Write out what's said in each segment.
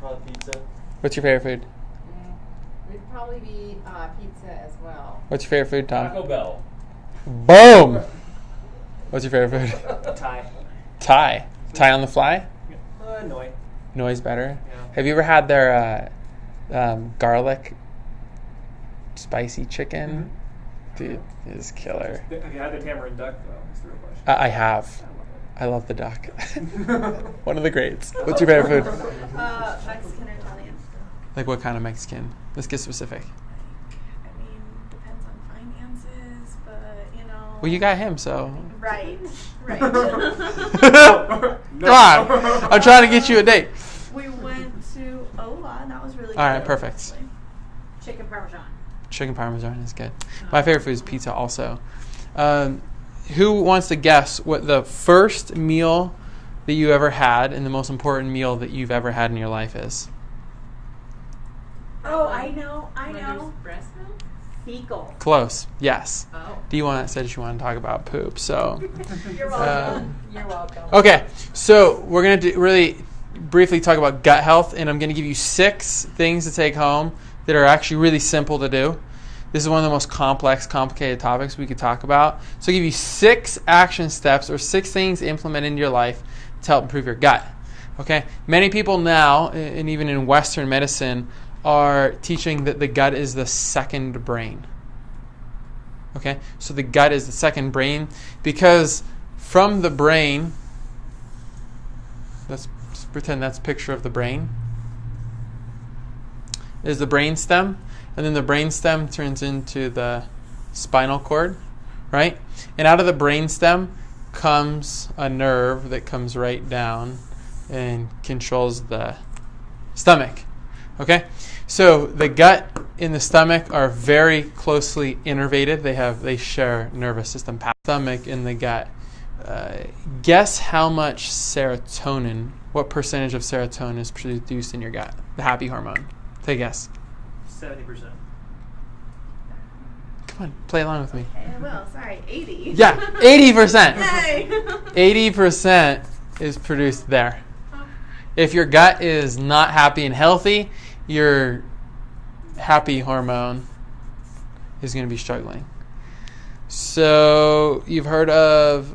Probably pizza. What's your favorite food? It'd probably be pizza as well. What's your favorite food, Tom? Taco Bell. Boom! What's your favorite food? Thai. Thai. Thai on the fly? Noi. Noi's better. Yeah. Have you ever had their garlic spicy chicken? Dude, it is killer. Have you had the tamarind duck though? That's the real question. I have. I love the duck. One of the greats. What's your favorite food? Mexican or Italian. Like what kind of Mexican? Let's get specific. I mean, depends on finances, but you know. Well, you got him, so. Right. Come on. I'm trying to get you a date. We went to Ola, and that was really good. All right, perfect. Chicken Parmesan. Chicken Parmesan is good. My favorite food is pizza also. Who wants to guess what the first meal that you ever had and the most important meal that you've ever had in your life is? Oh, I know. Mother's breast milk? Fecal. Close. Yes. Oh. D1 said she wanted to talk about poop, so. You're welcome. You're welcome. Okay, so we're going to really briefly talk about gut health, and I'm going to give you 6 things to take home that are actually really simple to do. This is one of the most complex, complicated topics we could talk about. So I'll give you 6 action steps or 6 things to implement into your life to help improve your gut. Okay? Many people now, and even in Western medicine, are teaching that the gut is the second brain. Okay? So the gut is the second brain because from the brain, let's pretend that's a picture of the brain, is the brain stem. And then the brainstem turns into the spinal cord, right? And out of the brainstem comes a nerve that comes right down and controls the stomach. Okay? So the gut and the stomach are very closely innervated. They share nervous system pathways. Stomach and the gut. Guess how much serotonin, what percentage of serotonin is produced in your gut? The happy hormone. Take a guess. 70%. Come on, play along with me. Okay, I will. Sorry, 80. Yeah, 80%. Yay! 80% is produced there. If your gut is not happy and healthy, your happy hormone is going to be struggling. So you've heard of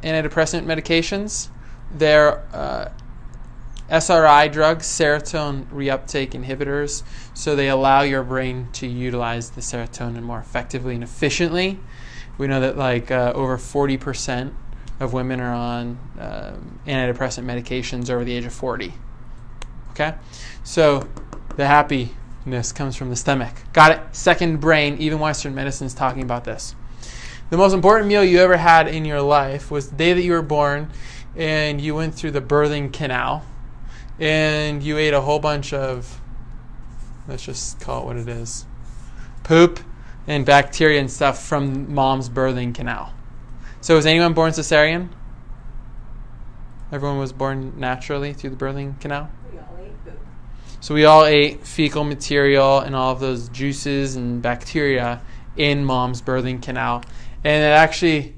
antidepressant medications. They're SRI drugs, serotonin reuptake inhibitors, so they allow your brain to utilize the serotonin more effectively and efficiently. We know that over 40% of women are on antidepressant medications over the age of 40. Okay? So the happiness comes from the stomach. Got it? Second brain. Even Western medicine is talking about this. The most important meal you ever had in your life was the day that you were born and you went through the birthing canal. And you ate a whole bunch of, let's just call it what it is, poop and bacteria and stuff from mom's birthing canal. So was anyone born cesarean? Everyone was born naturally through the birthing canal? We all ate poop. So we all ate fecal material and all of those juices and bacteria in mom's birthing canal. And it actually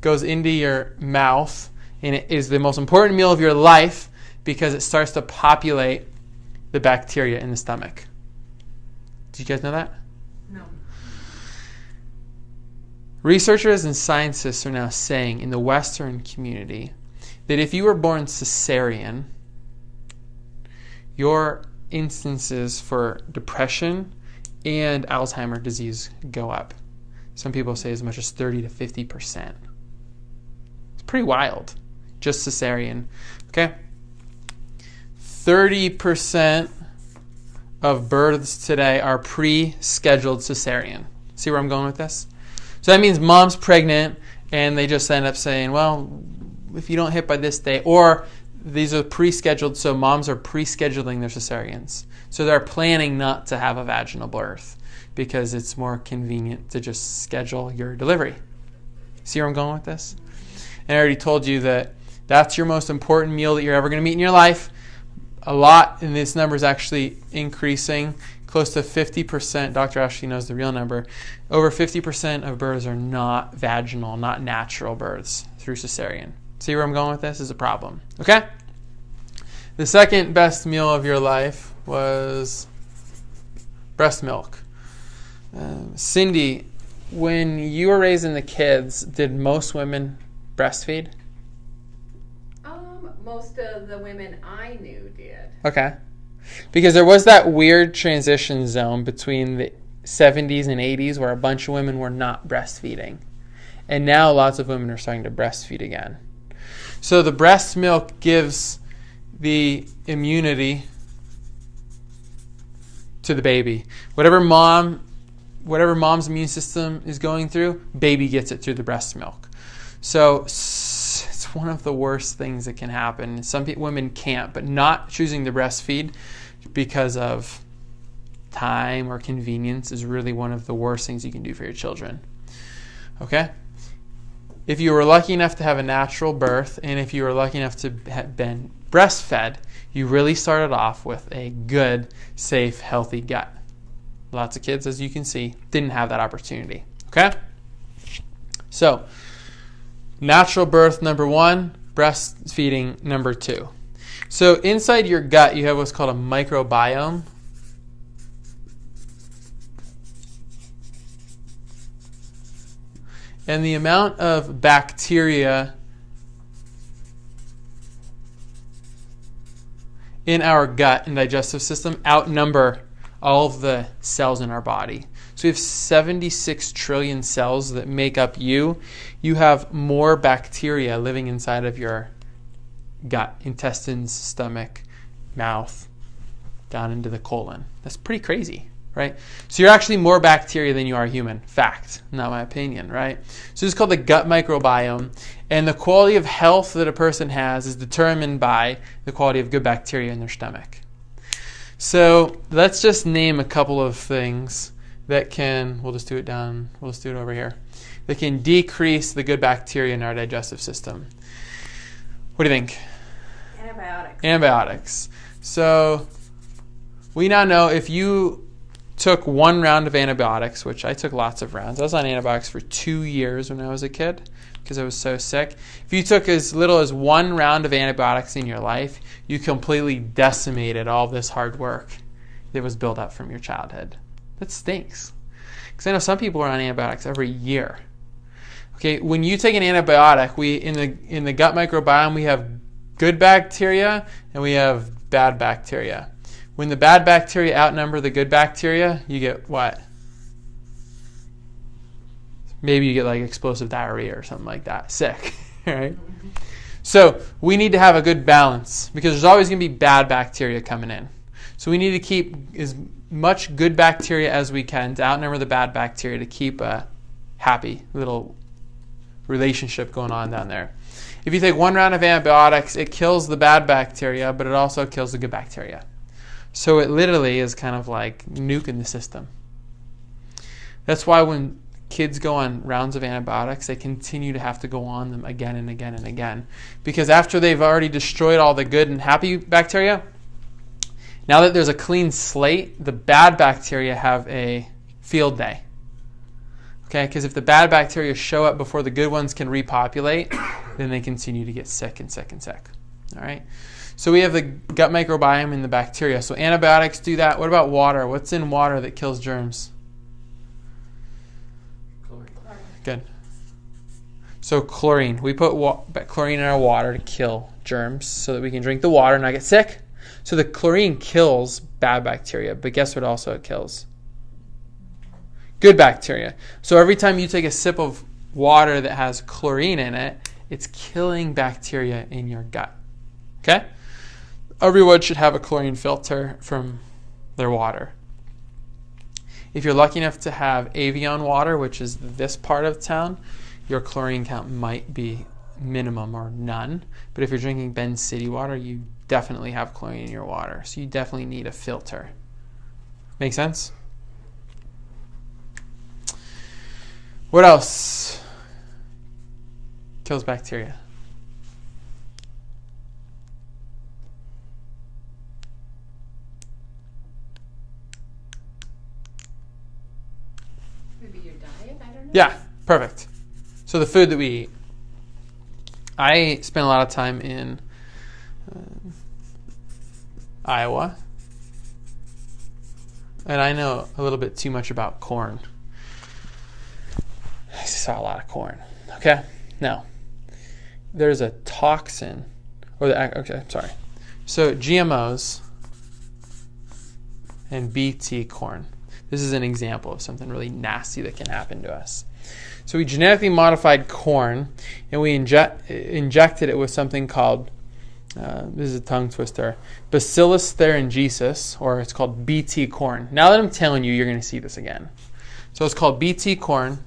goes into your mouth, and it is the most important meal of your life because it starts to populate the bacteria in the stomach. Do you guys know that? No. Researchers and scientists are now saying in the Western community that if you were born cesarean, your instances for depression and Alzheimer's disease go up. Some people say as much as 30 to 50%. It's pretty wild. Just cesarean. Okay? 30% of births today are pre-scheduled cesarean. See where I'm going with this? So that means mom's pregnant and they just end up saying, well, if you don't hit by this day, or these are pre-scheduled, so moms are pre-scheduling their cesareans. So they're planning not to have a vaginal birth because it's more convenient to just schedule your delivery. See where I'm going with this? And I already told you that that's your most important meal that you're ever going to meet in your life. A lot, and this number is actually increasing, close to 50%. Dr. Ashley knows the real number. Over 50% of births are not vaginal, not natural births through cesarean. See where I'm going with this? Is a problem. Okay? The second best meal of your life was breast milk. Cindy, when you were raising the kids, did most women breastfeed? Most of the women I knew did. Okay. Because there was that weird transition zone between the 70s and 80s where a bunch of women were not breastfeeding. And now lots of women are starting to breastfeed again. So the breast milk gives the immunity to the baby. Whatever mom's immune system is going through, baby gets it through the breast milk. So it's one of the worst things that can happen. Some women can't, but not choosing to breastfeed because of time or convenience is really one of the worst things you can do for your children. Okay? If you were lucky enough to have a natural birth, and if you were lucky enough to have been breastfed, you really started off with a good, safe, healthy gut. Lots of kids, as you can see, didn't have that opportunity. Okay? So, natural birth, number 1. Breastfeeding, number 2. So, inside your gut, you have what's called a microbiome. And the amount of bacteria in our gut and digestive system outnumber all of the cells in our body. So we have 76 trillion cells that make up you. You have more bacteria living inside of your gut, intestines, stomach, mouth, down into the colon. That's pretty crazy, right? So you're actually more bacteria than you are human. Fact, not my opinion, right? So it's called the gut microbiome. And the quality of health that a person has is determined by the quality of good bacteria in their stomach. So let's just name a couple of things that can, we'll just do it over here, that can decrease the good bacteria in our digestive system. What do you think? Antibiotics. So we now know if you took 1 round of antibiotics, which I took lots of rounds. I was on antibiotics for 2 years when I was a kid because I was so sick. If you took as little as 1 round of antibiotics in your life, you completely decimated all this hard work that was built up from your childhood. That stinks. Because I know some people are on antibiotics every year. Okay, when you take an antibiotic, in the gut microbiome we have good bacteria and we have bad bacteria. When the bad bacteria outnumber the good bacteria, you get what? Maybe you get like explosive diarrhea or something like that. Sick, right? So we need to have a good balance because there's always going to be bad bacteria coming in. So we need to keep as much good bacteria as we can to outnumber the bad bacteria to keep a happy little relationship going on down there. If you take 1 round of antibiotics, it kills the bad bacteria, but it also kills the good bacteria. So it literally is kind of like nuking the system. That's why when kids go on rounds of antibiotics, they continue to have to go on them again and again and again. Because after they've already destroyed all the good and happy bacteria, now that there's a clean slate, the bad bacteria have a field day. Okay, because if the bad bacteria show up before the good ones can repopulate, then they continue to get sick and sick and sick. All right? So we have the gut microbiome and the bacteria. So antibiotics do that. What about water? What's in water that kills germs? Chlorine. Good. So chlorine. We put chlorine in our water to kill germs so that we can drink the water and not get sick. So the chlorine kills bad bacteria, but guess what also it kills? Good bacteria. So every time you take a sip of water that has chlorine in it, it's killing bacteria in your gut. Okay? Everyone should have a chlorine filter from their water. If you're lucky enough to have Avion water, which is this part of town, your chlorine count might be minimum or none. But if you're drinking Bend City water, you definitely have chlorine in your water. So you definitely need a filter. Make sense? What else kills bacteria? Maybe your diet? I don't know. Yeah, perfect. So the food that we eat. I spend a lot of time in Iowa. And I know a little bit too much about corn. I saw a lot of corn. Okay? Now, there's a toxin. Sorry. So GMOs and BT corn. This is an example of something really nasty that can happen to us. So we genetically modified corn, and we injected it with something called, this is a tongue twister, Bacillus thuringiensis, or it's called BT corn. Now that I'm telling you, you're going to see this again. So it's called BT corn,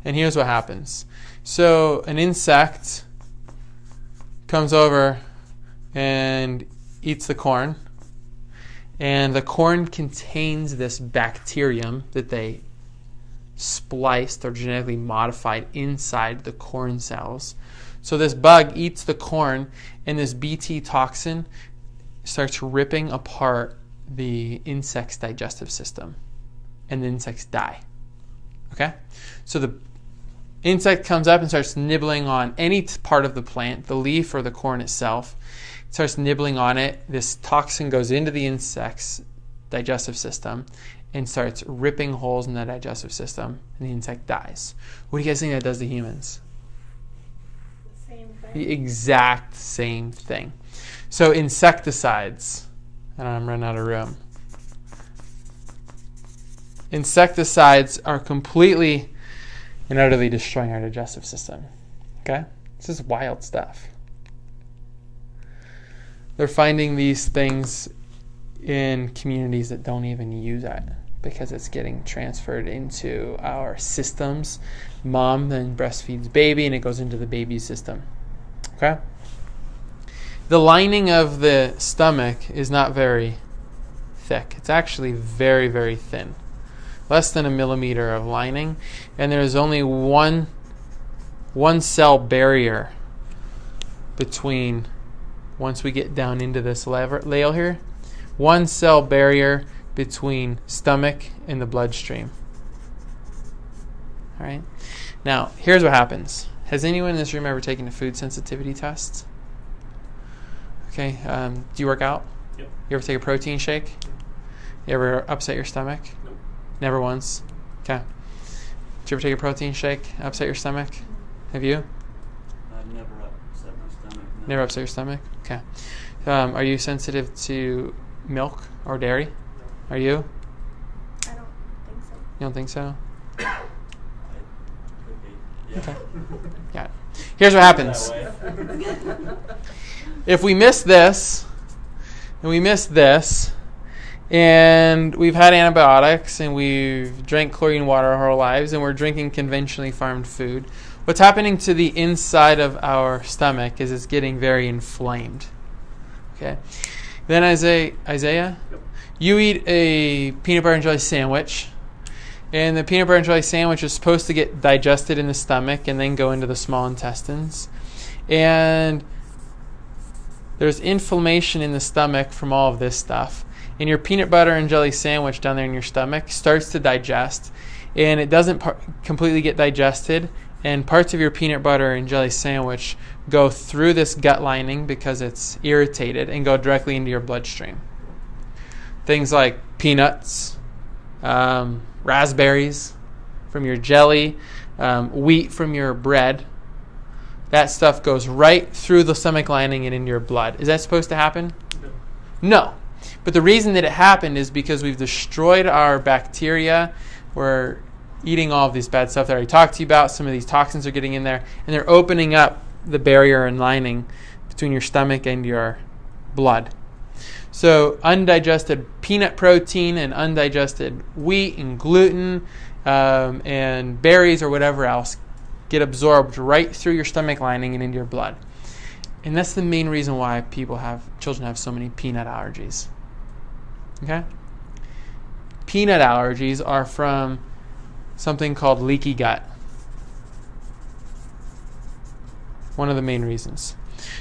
and here's what happens. So an insect comes over and eats the corn, and the corn contains this bacterium that they spliced or genetically modified inside the corn cells. So this bug eats the corn, and this BT toxin starts ripping apart the insect's digestive system, and the insects die. Okay? So the insect comes up and starts nibbling on any part of the plant, the leaf or the corn itself. It starts nibbling on it. This toxin goes into the insect's digestive system and starts ripping holes in the digestive system, and the insect dies. What do you guys think that does to humans? Same thing. The exact same thing. So insecticides, and I'm running out of room. Insecticides are completely and utterly destroying our digestive system. Okay? This is wild stuff. They're finding these things in communities that don't even use it because it's getting transferred into our systems. Mom then breastfeeds baby, and it goes into the baby's system. Okay? The lining of the stomach is not very thick. It's actually very, very thin. Less than a millimeter of lining, and there's only one cell barrier between, once we get down into this layer here, one cell barrier between stomach and the bloodstream. All right. Now, here's what happens. Has anyone in this room ever taken a food sensitivity test? Okay. Do you work out? Yep. You ever take a protein shake? You ever upset your stomach? Nope. Never once? Okay. Did you ever take a protein shake, upset your stomach? Have you? I've never upset my stomach. No. Never upset your stomach? Okay. Are you sensitive to milk or dairy? Are you? I don't think so. You don't think so? I could be. Yeah. Okay. Got it. Here's what happens. That way. If we miss this, and we miss this, and we've had antibiotics, and we've drank chlorine water our whole lives, and we're drinking conventionally farmed food, what's happening to the inside of our stomach is it's getting very inflamed. Okay. Then Isaiah, Yep. you eat a peanut butter and jelly sandwich, and the peanut butter and jelly sandwich is supposed to get digested in the stomach and then go into the small intestines. And there's inflammation in the stomach from all of this stuff. And your peanut butter and jelly sandwich down there in your stomach starts to digest, and it doesn't completely get digested, and parts of your peanut butter and jelly sandwich go through this gut lining because it's irritated and go directly into your bloodstream. Things like peanuts, raspberries from your jelly, wheat from your bread, that stuff goes right through the stomach lining and into your blood. Is that supposed to happen? No. But the reason that it happened is because we've destroyed our bacteria. We're eating all of this bad stuff that I already talked to you about. Some of these toxins are getting in there, and they're opening up the barrier and lining between your stomach and your blood. So undigested peanut protein and undigested wheat and gluten and berries or whatever else get absorbed right through your stomach lining and into your blood. And that's the main reason why children have so many peanut allergies. Okay? Peanut allergies are from something called leaky gut. One of the main reasons.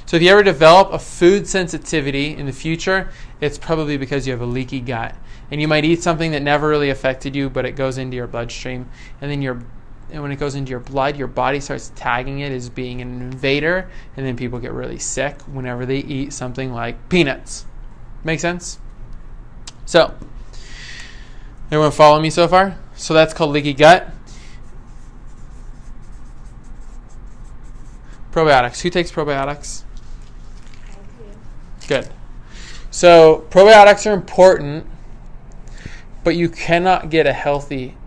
So if you ever develop a food sensitivity in the future, it's probably because you have a leaky gut. And you might eat something that never really affected you, but it goes into your bloodstream. And when it goes into your blood, your body starts tagging it as being an invader, and then people get really sick whenever they eat something like peanuts Make sense? So, everyone follow me so far? So that's called leaky gut. Probiotics. Who takes probiotics? I do. Good. So probiotics are important, but you cannot get a healthy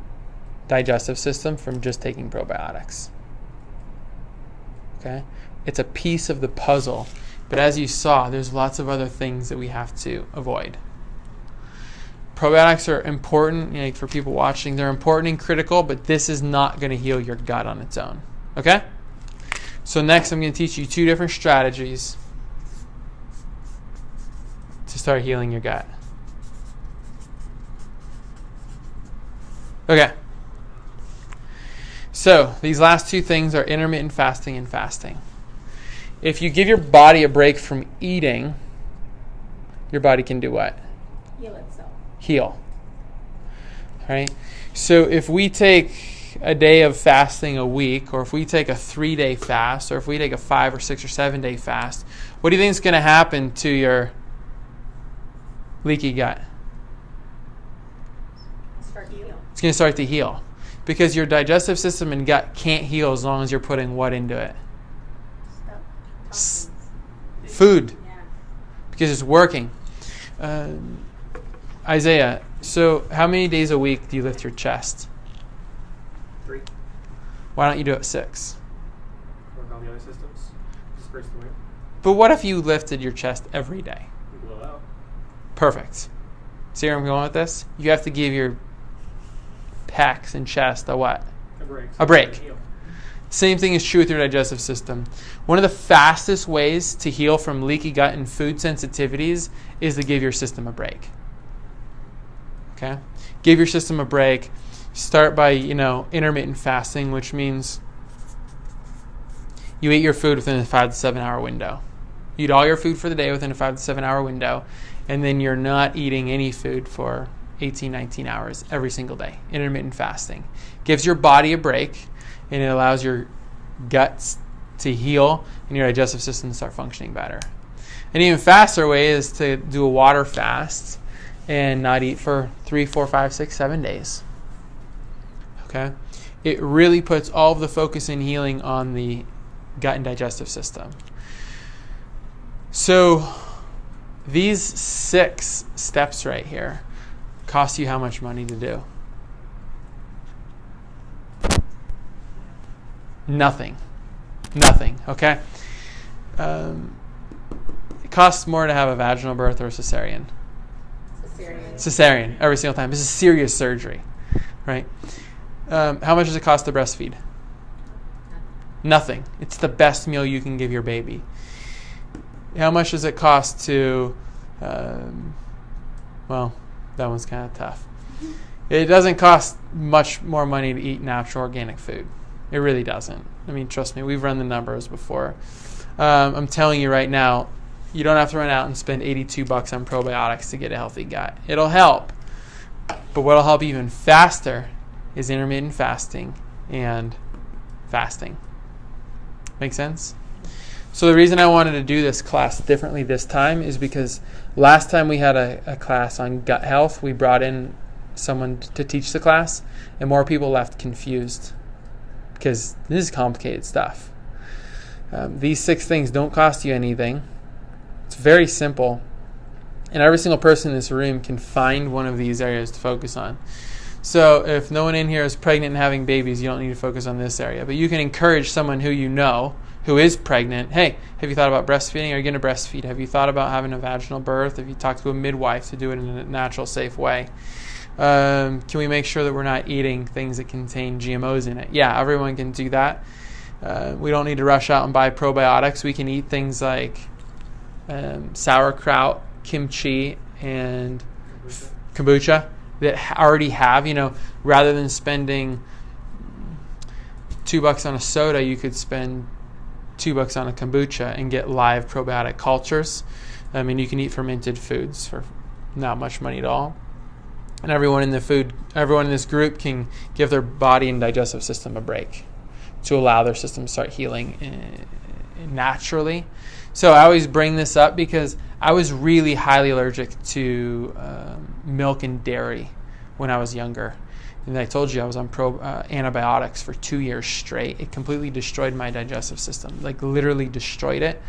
digestive system from just taking probiotics. Okay? It's a piece of the puzzle. But as you saw, there's lots of other things that we have to avoid. Probiotics are important, for people watching. They're important and critical, but this is not going to heal your gut on its own. Okay? So next, I'm going to teach you 2 different strategies to start healing your gut. Okay. So these last 2 things are intermittent fasting and fasting. If you give your body a break from eating, your body can do what? Heal itself. Heal. All right? So if we take a day of fasting a week, or if we take a 3-day fast, or if we take a 5 or 6 or 7-day fast, what do you think is going to happen to your leaky gut? Start to heal. It's going to start to heal. Because your digestive system and gut can't heal as long as you're putting what into it? Stuff. Food. Yeah. Because it's working. Isaiah, so how many days a week do you lift your chest? 3. Why don't you do it 6? Work on the other systems. Disperse the weight. But what if you lifted your chest every day? You blow out. Perfect. See where I'm going with this? You have to give your pecs and chest a what? A break. A break. Heal. Same thing is true with your digestive system. One of the fastest ways to heal from leaky gut and food sensitivities is to give your system a break. Okay? Give your system a break. Start by, intermittent fasting, which means you eat your food within a 5 to 7 hour window. You eat all your food for the day within a 5 to 7 hour window, and then you're not eating any food for 18, 19 hours every single day. Intermittent fasting. Gives your body a break, and it allows your guts to heal and your digestive system to start functioning better. An even faster way is to do a water fast and not eat for 3, 4, 5, 6, 7 days. Okay? It really puts all of the focus in healing on the gut and digestive system. So these 6 steps right here cost you how much money to do? Nothing. Okay? It costs more to have a vaginal birth or a cesarean. Cesarean every single time. This is serious surgery, right? How much does it cost to breastfeed? Nothing. It's the best meal you can give your baby. How much does it cost to, well, that one's kind of tough. It doesn't cost much more money to eat natural organic food. It really doesn't. I mean, trust me, we've run the numbers before. I'm telling you right now, you don't have to run out and spend $82 on probiotics to get a healthy gut. It'll help. But what'll help even faster is intermittent fasting and fasting. Make sense? So the reason I wanted to do this class differently this time is because last time we had a class on gut health, we brought in someone to teach the class, and more people left confused because this is complicated stuff. These 6 things don't cost you anything. It's very simple. And every single person in this room can find one of these areas to focus on. So if no one in here is pregnant and having babies, you don't need to focus on this area. But you can encourage someone who you know who is pregnant. Hey, have you thought about breastfeeding? Are you going to breastfeed? Have you thought about having a vaginal birth? Have you talked to a midwife to do it in a natural, safe way? Can we make sure that we're not eating things that contain GMOs in it? Yeah, everyone can do that. We don't need to rush out and buy probiotics. We can eat things like sauerkraut, kimchi, and kombucha that already have, rather than spending $2 on a soda, you could spend $2 on a kombucha and get live probiotic cultures. I mean, you can eat fermented foods for not much money at all. And everyone in this group can give their body and digestive system a break to allow their system to start healing naturally, So I always bring this up because I was really highly allergic to milk and dairy when I was younger. And I told you I was on antibiotics for 2 years straight. It completely destroyed my digestive system, like literally destroyed it.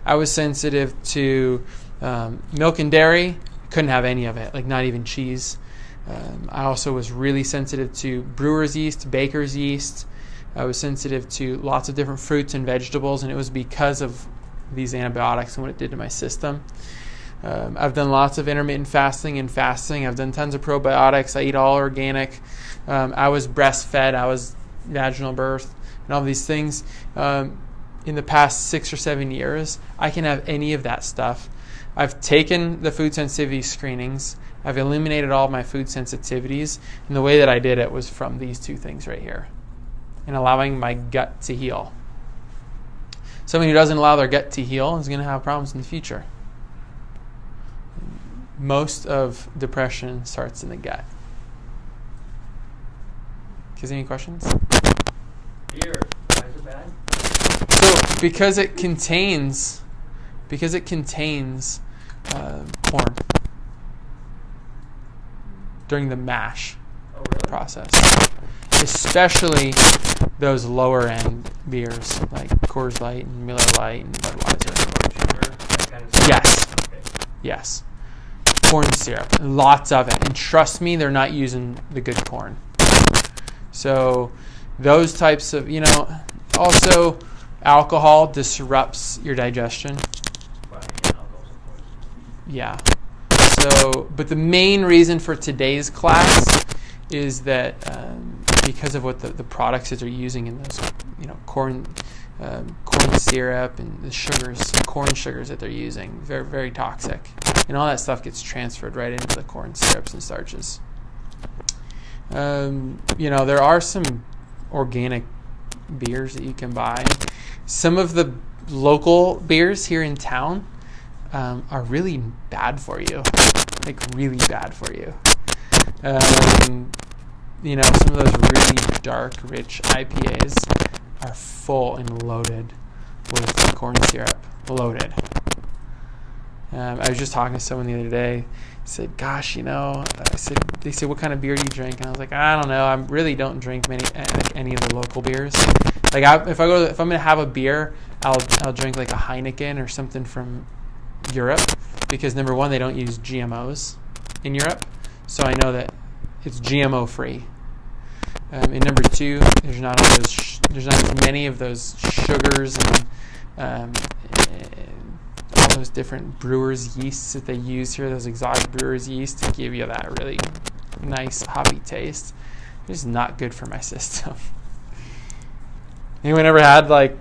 I was sensitive to milk and dairy. Couldn't have any of it, like not even cheese. I also was really sensitive to brewer's yeast, baker's yeast. I was sensitive to lots of different fruits and vegetables, and it was because of these antibiotics and what it did to my system. I've done lots of intermittent fasting and fasting. I've done tons of probiotics. I eat all organic. I was breastfed. I was vaginal birth and all these things. In the past 6 or 7 years, I can have any of that stuff. I've taken the food sensitivity screenings. I've eliminated all of my food sensitivities. And the way that I did it was from these two things right here and allowing my gut to heal. Someone who doesn't allow their gut to heal is going to have problems in the future. Most of depression starts in the gut. Is there any questions? Beer. Why is it bad? So because it contains corn during the mash Oh, really? process, especially those lower end beers like Coors Light and Miller Lite and Budweiser. Sugar, that kind of stuff. Yes. Okay. Yes. Corn syrup, lots of it. And trust me, they're not using the good corn. So those types of, also alcohol disrupts your digestion. Well, yeah, alcohol's important. Yeah. So, but the main reason for today's class is that because of what the products that they're using in those, corn syrup and the sugars, corn sugars that they're using, very, very toxic. And all that stuff gets transferred right into the corn syrups and starches. There are some organic beers that you can buy. Some of the local beers here in town are really bad for you, like really bad for you. Some of those really dark, rich IPAs are full and loaded with corn syrup, loaded. I was just talking to someone the other day. I said, "Gosh, they said, what kind of beer do you drink?" And I was like, "I don't know. I really don't drink any of the local beers. Like, if I'm gonna have a beer, I'll drink like a Heineken or something from Europe, because number one, they don't use GMOs in Europe, so I know that it's GMO free. And number two, there's not as many of those sugars and all those different brewers' yeasts that they use here, those exotic brewers' yeast to give you that really nice hoppy taste. It's not good for my system." Anyone ever had like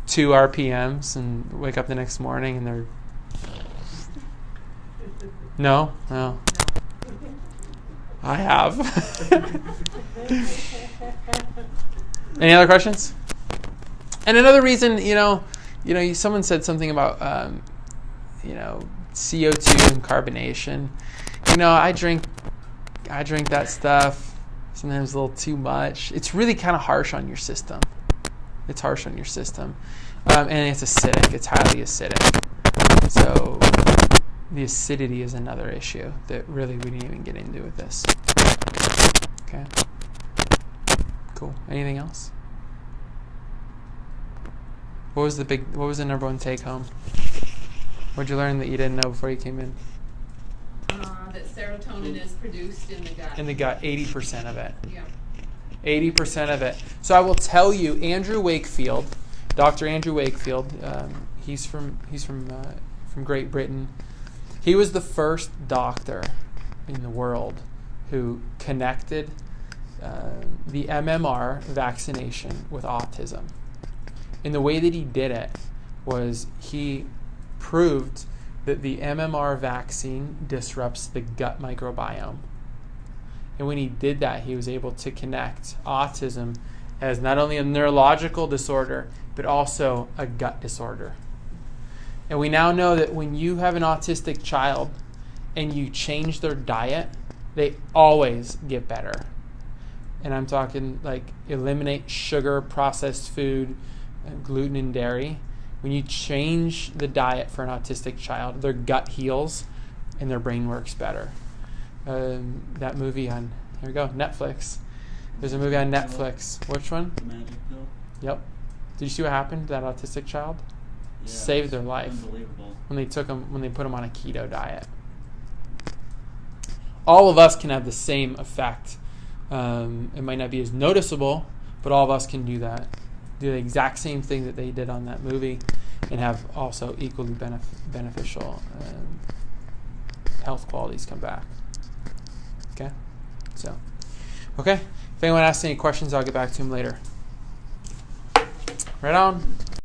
2 RPMs and wake up the next morning and they're... No? I have. Any other questions? And another reason, someone said something about, CO2 and carbonation. I drink that stuff sometimes a little too much. It's really kind of harsh on your system. It's harsh on your system. And it's acidic. It's highly acidic. So the acidity is another issue that really we didn't even get into with this. Okay. Cool. Anything else? What was the number one take home? What'd you learn that you didn't know before you came in? That serotonin is produced in the gut. In the gut, 80% of it. Yeah. 80% of it. So I will tell you, Andrew Wakefield, Dr. Andrew Wakefield, he's from Great Britain. He was the first doctor in the world who connected the MMR vaccination with autism. And the way that he did it was he proved that the MMR vaccine disrupts the gut microbiome. And when he did that, he was able to connect autism as not only a neurological disorder, but also a gut disorder. And we now know that when you have an autistic child and you change their diet, they always get better. And I'm talking like eliminate sugar, processed food, gluten and dairy. When you change the diet for an autistic child, their gut heals and their brain works better. That movie on, here we go, Netflix. There's a movie on Netflix. Which one? The magic pill. Yep. Did you see what happened to that autistic child? Yeah, Saved their it's life Unbelievable. when they put them on a keto diet. All of us can have the same effect. It might not be as noticeable, but all of us can do that. Do the exact same thing that they did on that movie and have also equally beneficial health qualities come back. Okay? So, okay. If anyone asks any questions, I'll get back to him later. Right on.